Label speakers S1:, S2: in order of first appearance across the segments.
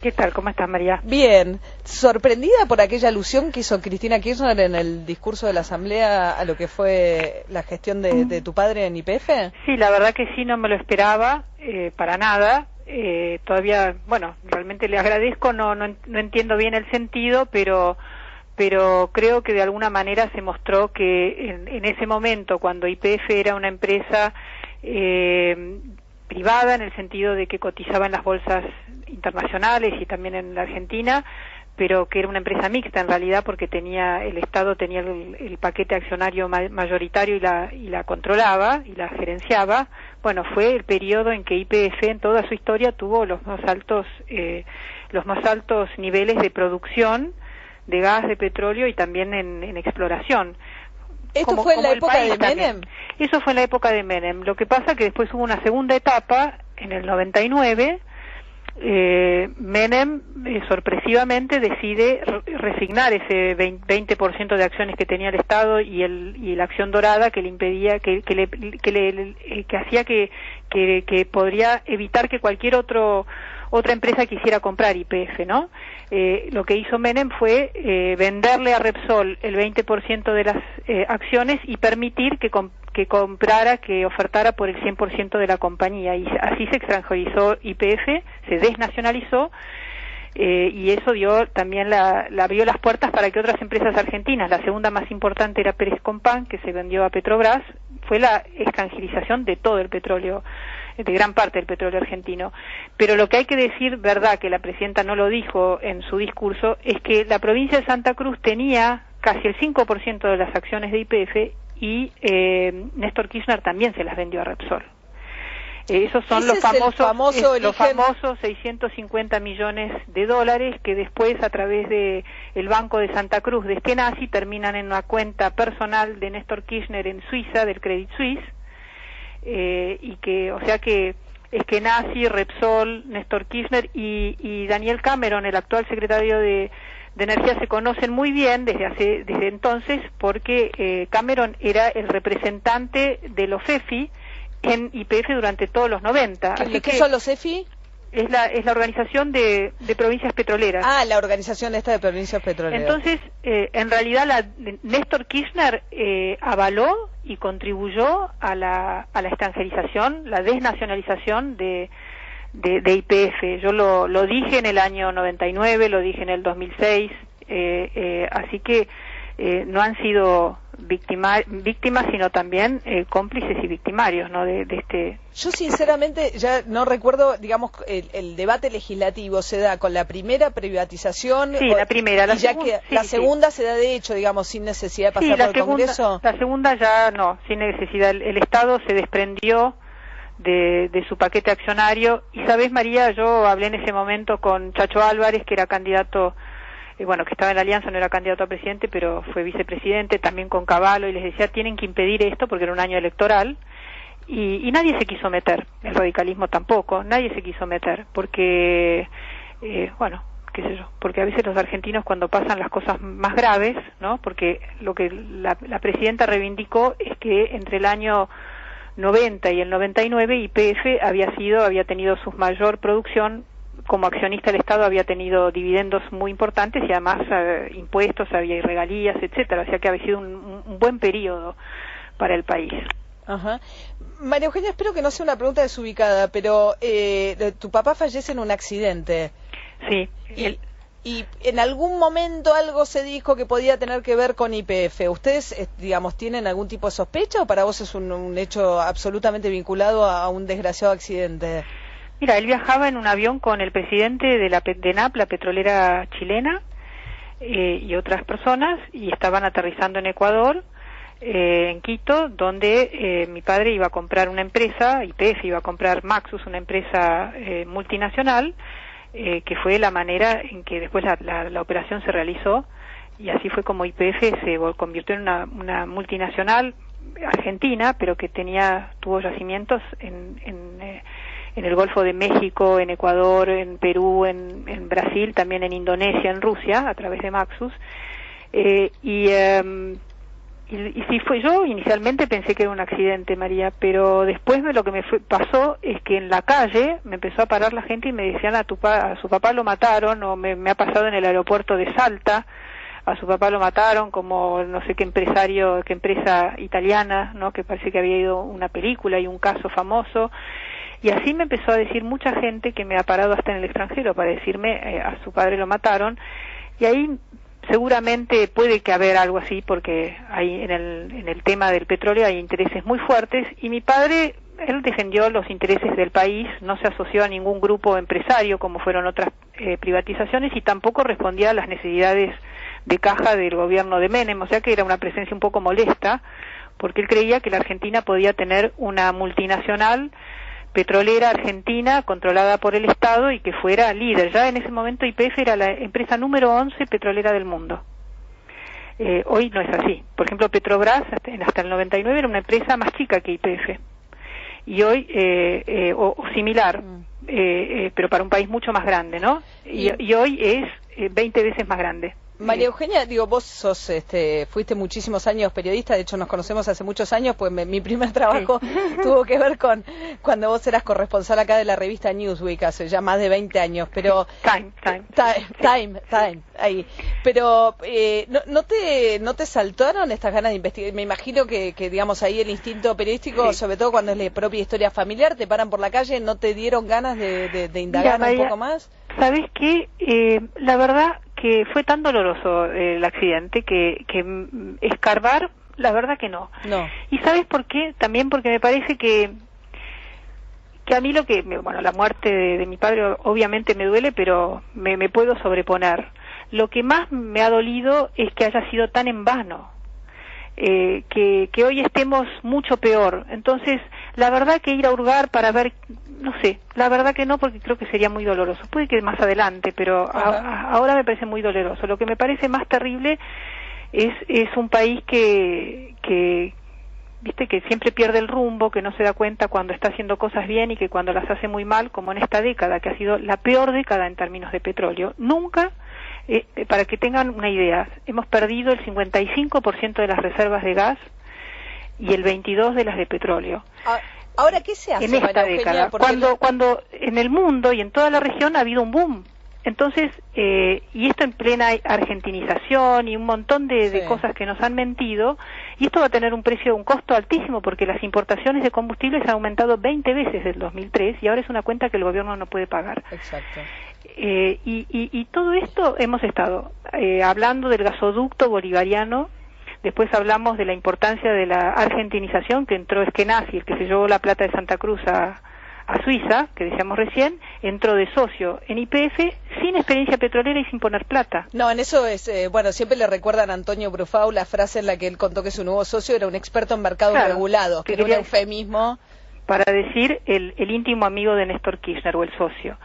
S1: ¿Qué tal? ¿Cómo estás, María?
S2: Bien. ¿Sorprendida por aquella alusión que hizo Cristina Kirchner en el discurso de la Asamblea a lo que fue la gestión de tu padre en YPF?
S1: Sí, la verdad que sí, no me lo esperaba, para nada. Todavía, bueno, realmente le agradezco, no entiendo bien el sentido, pero creo que de alguna manera se mostró que en ese momento, cuando YPF era una empresa privada, en el sentido de que cotizaba en las bolsas internacionales y también en la Argentina, pero que era una empresa mixta en realidad, porque el Estado tenía el paquete accionario mayoritario y la controlaba y la gerenciaba. Bueno, fue el periodo en que YPF en toda su historia tuvo los más altos niveles de producción de gas, de petróleo y también en exploración.
S2: ¿Esto fue en la época de Menem?
S1: Eso fue en la época de Menem. Lo que pasa que después hubo una segunda etapa, en el 99, Menem sorpresivamente decide resignar ese 20% de acciones que tenía el Estado y la acción dorada que le impedía, que hacía que podría evitar que cualquier otra empresa quisiera comprar YPF, ¿no? Lo que hizo Menem fue venderle a Repsol el 20% de las acciones y permitir que comprara, que ofertara por el 100% de la compañía, y así se extranjerizó YPF, se desnacionalizó, y eso también abrió las puertas para que otras empresas argentinas, la segunda más importante era Pérez Compán, que se vendió a Petrobras, fue la extranjerización de todo el petróleo, de gran parte del petróleo argentino. Pero lo que hay que decir, verdad, que la presidenta no lo dijo en su discurso, es que la provincia de Santa Cruz tenía casi el 5% de las acciones de YPF y Néstor Kirchner también se las vendió a Repsol. Esos son los famosos 650 millones de dólares que después, a través de el Banco de Santa Cruz de Eskenazi, terminan en una cuenta personal de Néstor Kirchner en Suiza, del Credit Suisse, y que, o sea que Eskenazi, Repsol, Néstor Kirchner y Daniel Cameron, el actual secretario de Energía, se conocen muy bien desde entonces, porque Cameron era el representante de los EFI en YPF durante todos los 90.
S2: ¿Qué son los EFI?
S1: Es la organización de provincias petroleras.
S2: Ah, la organización esta de provincias petroleras.
S1: Entonces, en realidad, Néstor Kirchner avaló y contribuyó a la extranjerización, la desnacionalización de YPF. Yo lo dije en el año 99, lo dije en el 2006, así que no han sido víctimas, sino también cómplices y victimarios, ¿no? de este.
S2: Yo sinceramente ya no recuerdo, digamos, el debate legislativo se da con la primera privatización.
S1: Sí, la primera.
S2: La segunda se da de hecho, digamos, sin necesidad de pasar por el Congreso.
S1: La segunda ya no, sin necesidad. El Estado se desprendió de su paquete accionario. Y sabes, María, yo hablé en ese momento con Chacho Álvarez, que era candidato, que estaba en la Alianza, no era candidato a presidente, pero fue vicepresidente, también con Cavallo, y les decía, tienen que impedir esto porque era un año electoral, y nadie se quiso meter, el radicalismo tampoco, nadie se quiso meter, porque, qué sé yo, porque a veces los argentinos, cuando pasan las cosas más graves, ¿no? Porque lo que la presidenta reivindicó es que entre el año 90 y el 99 YPF había tenido su mayor producción. Como accionista del Estado había tenido dividendos muy importantes y además impuestos, había regalías, etcétera, o sea que había sido un buen periodo para el país.
S2: Ajá. María Eugenia, espero que no sea una pregunta desubicada, pero tu papá fallece en un accidente.
S1: Sí.
S2: Y en algún momento algo se dijo que podía tener que ver con YPF. ¿Ustedes, digamos, tienen algún tipo de sospecha o para vos es un hecho absolutamente vinculado a un desgraciado accidente?
S1: Mira, él viajaba en un avión con el presidente de ENAP, la petrolera chilena, y otras personas, y estaban aterrizando en Ecuador, en Quito, donde mi padre iba a comprar una empresa, YPF iba a comprar Maxus, una empresa multinacional, que fue la manera en que después la operación se realizó, y así fue como YPF se convirtió en una multinacional argentina, pero que tuvo yacimientos en el Golfo de México, en Ecuador, en Perú, en Brasil, también en Indonesia, en Rusia, a través de Maxus. Y sí fue, yo inicialmente pensé que era un accidente, María, pero después lo que pasó es que en la calle me empezó a parar la gente y me decían a su papá lo mataron, o me ha pasado en el aeropuerto de Salta, a su papá lo mataron, como no sé qué empresa italiana, ¿no? Que parece que había ido una película y un caso famoso. Y así me empezó a decir mucha gente que me ha parado hasta en el extranjero para decirme a su padre lo mataron. Y ahí seguramente puede que haber algo así, porque hay en el tema del petróleo hay intereses muy fuertes, y mi padre, él defendió los intereses del país, no se asoció a ningún grupo empresario como fueron otras privatizaciones, y tampoco respondía a las necesidades de caja del gobierno de Menem, o sea que era una presencia un poco molesta, porque él creía que la Argentina podía tener una multinacional petrolera argentina controlada por el Estado y que fuera líder. Ya en ese momento YPF era la empresa número 11 petrolera del mundo. Hoy no es así. Por ejemplo, Petrobras hasta el 99 era una empresa más chica que YPF. Y hoy, o similar, pero para un país mucho más grande, ¿no? Y hoy es 20 veces más grande.
S2: María Eugenia, digo, vos fuiste muchísimos años periodista, de hecho nos conocemos hace muchos años, pues mi primer trabajo tuvo que ver con cuando vos eras corresponsal acá de la revista Newsweek hace ya más de 20 años, pero... Time, ahí. Pero, ¿no te saltaron estas ganas de investigar? Me imagino que digamos, ahí el instinto periodístico, sobre todo cuando es la propia historia familiar, te paran por la calle, ¿no te dieron ganas de indagar un poco más?
S1: ¿Sabés qué? La verdad que fue tan doloroso el accidente que escarbar, la verdad que no. ¿Y sabes por qué? También porque me parece que a mí la muerte de mi padre obviamente me duele, pero me puedo sobreponer. Lo que más me ha dolido es que haya sido tan en vano, que hoy estemos mucho peor. Entonces, la verdad que ir a hurgar para ver, no sé, la verdad que no, porque creo que sería muy doloroso. Puede que más adelante, pero ahora me parece muy doloroso. Lo que me parece más terrible es un país que viste, que siempre pierde el rumbo, que no se da cuenta cuando está haciendo cosas bien y que cuando las hace muy mal, como en esta década, que ha sido la peor década en términos de petróleo. Nunca, para que tengan una idea, hemos perdido el 55% de las reservas de gas y el 22% de las de petróleo.
S2: Ahora, ¿qué se hace
S1: en esta década? Cuando en el mundo y en toda la región ha habido un boom. Entonces, y esto en plena argentinización y un montón de cosas que nos han mentido, y esto va a tener un costo altísimo, porque las importaciones de combustibles han aumentado 20 veces desde el 2003 y ahora es una cuenta que el gobierno no puede pagar.
S2: Exacto.
S1: Y todo esto hemos estado hablando del gasoducto bolivariano. Después hablamos de la importancia de la argentinización, que entró Eskenazi, el que se llevó la plata de Santa Cruz a Suiza, que decíamos recién, entró de socio en YPF sin experiencia petrolera y sin poner plata.
S2: No, en eso es, siempre le recuerdan a Antonio Brufau la frase en la que él contó que su nuevo socio era un experto en mercados regulados, que era un eufemismo.
S1: Para decir el íntimo amigo de Néstor Kirchner, o el socio.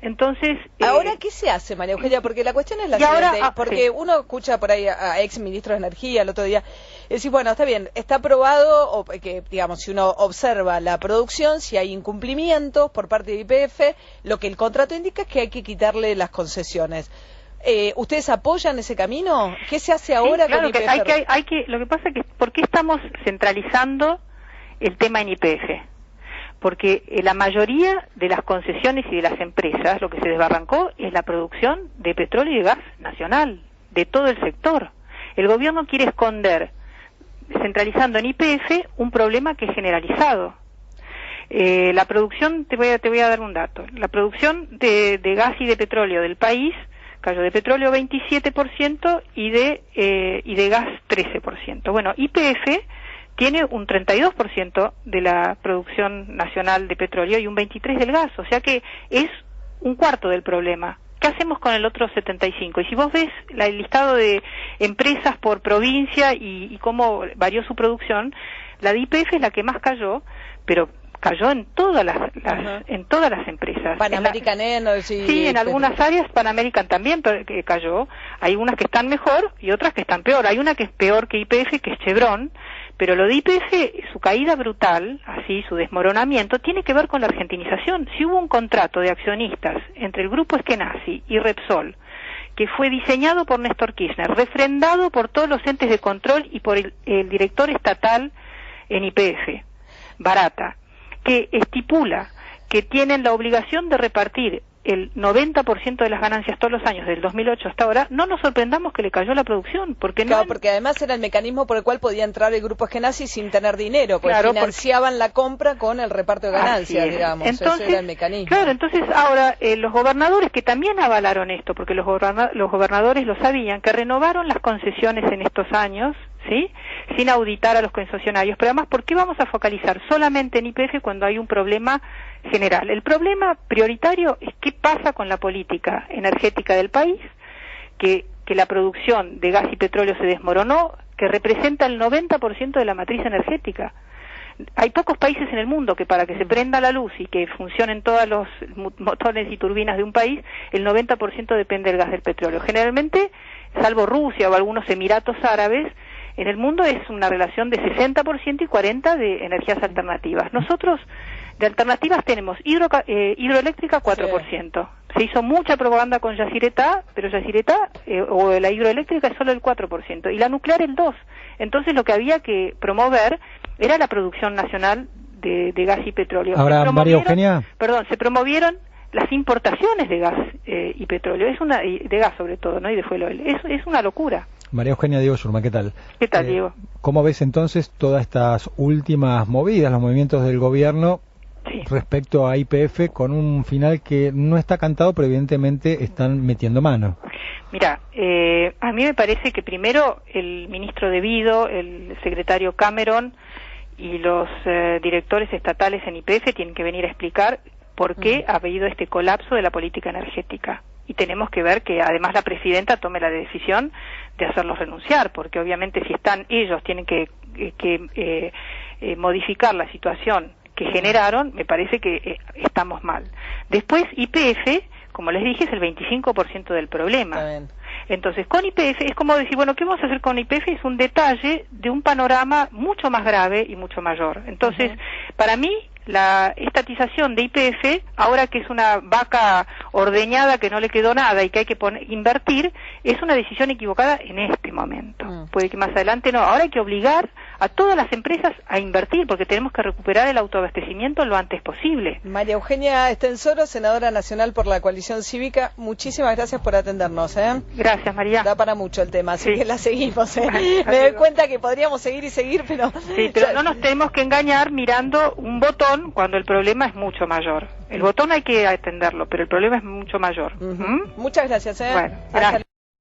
S1: Entonces,
S2: ahora, ¿qué se hace, María Eugenia? Porque la cuestión es la siguiente, porque uno escucha por ahí a ex ministros de Energía el otro día, decir, bueno, está bien, está aprobado, o que, digamos, si uno observa la producción, si hay incumplimientos por parte de YPF, lo que el contrato indica es que hay que quitarle las concesiones. ¿Ustedes apoyan ese camino? ¿Qué se hace ahora con YPF?
S1: Lo que pasa es que, ¿por qué estamos centralizando el tema en YPF? Porque la mayoría de las concesiones y de las empresas, lo que se desbarrancó es la producción de petróleo y de gas nacional, de todo el sector. El gobierno quiere esconder, centralizando en YPF, un problema que es generalizado. La producción, te voy a dar un dato, la producción de gas y de petróleo del país cayó de petróleo 27% y de gas 13%. Bueno, YPF tiene un 32% de la producción nacional de petróleo y un 23% del gas, o sea que es un cuarto del problema. ¿Qué hacemos con el otro 75%? Y si vos ves el listado de empresas por provincia y cómo varió su producción, la de YPF es la que más cayó, pero cayó en todas las empresas.
S2: Pan American Energy.
S1: Sí, en algunas áreas Pan American también cayó. Hay unas que están mejor y otras que están peor. Hay una que es peor que YPF, que es Chevron, pero lo de YPF, su caída brutal, así, su desmoronamiento, tiene que ver con la argentinización. Si hubo un contrato de accionistas entre el grupo Eskenazi y Repsol, que fue diseñado por Néstor Kirchner, refrendado por todos los entes de control y por el director estatal en YPF, Barata, que estipula que tienen la obligación de repartir el 90% de las ganancias todos los años, del 2008 hasta ahora, no nos sorprendamos que le cayó la producción, porque
S2: claro, porque además era el mecanismo por el cual podía entrar el grupo Eskenazi sin tener dinero, porque claro, financiaban la compra con el reparto de ganancias, digamos, entonces, ese era el mecanismo.
S1: Claro, entonces ahora los gobernadores que también avalaron esto, porque los gobernadores lo sabían, que renovaron las concesiones en estos años, ¿sí?, sin auditar a los concesionarios, pero además, ¿por qué vamos a focalizar solamente en YPF cuando hay un problema general? El problema prioritario es qué pasa con la política energética del país, que la producción de gas y petróleo se desmoronó, que representa el 90% de la matriz energética. Hay pocos países en el mundo que para que se prenda la luz y que funcionen todos los motores y turbinas de un país, el 90% depende del gas del petróleo. Generalmente, salvo Rusia o algunos Emiratos Árabes, en el mundo es una relación de 60% y 40% de energías alternativas. Nosotros de alternativas tenemos hidroeléctrica 4%. Sí. Se hizo mucha propaganda con Yacyretá, pero Yacyretá o la hidroeléctrica es solo el 4% y la nuclear el 2%. Entonces lo que había que promover era la producción nacional de gas y petróleo.
S3: Ahora, María Eugenia.
S1: Se promovieron las importaciones de gas y petróleo, de gas sobre todo, ¿no?, y de fuel oil. Es una locura.
S3: María Eugenia, Diego Schurman, ¿qué tal?
S1: ¿Qué tal, Diego?
S3: ¿Cómo ves entonces todas estas últimas movidas, los movimientos del gobierno respecto a YPF, con un final que no está cantado, pero evidentemente están metiendo mano?
S1: Mira, a mí me parece que primero el ministro De Vido, el secretario Cameron y los directores estatales en YPF tienen que venir a explicar por qué ha habido este colapso de la política energética. Y tenemos que ver que además la presidenta tome la decisión de hacerlos renunciar, porque obviamente si están ellos tienen que modificar la situación que generaron, me parece que estamos mal. Después YPF, como les dije, es el 25% del problema. Entonces, con YPF es como decir, bueno, ¿qué vamos a hacer con YPF? Es un detalle de un panorama mucho más grave y mucho mayor. Entonces, para mí, la estatización de YPF, ahora que es una vaca ordeñada que no le quedó nada y que hay que invertir, es una decisión equivocada en este momento. Puede que más adelante no. Ahora hay que obligar a todas las empresas a invertir, porque tenemos que recuperar el autoabastecimiento lo antes posible.
S2: María Eugenia Estensoro, senadora nacional por la Coalición Cívica, muchísimas gracias por atendernos.
S1: Gracias, María.
S2: Da para mucho el tema, así que la seguimos. Me doy cuenta que podríamos seguir y seguir, pero...
S1: Sí, pero no nos tenemos que engañar mirando un botón cuando el problema es mucho mayor. El botón hay que atenderlo, pero el problema es mucho mayor.
S2: Muchas gracias.
S1: Bueno, gracias.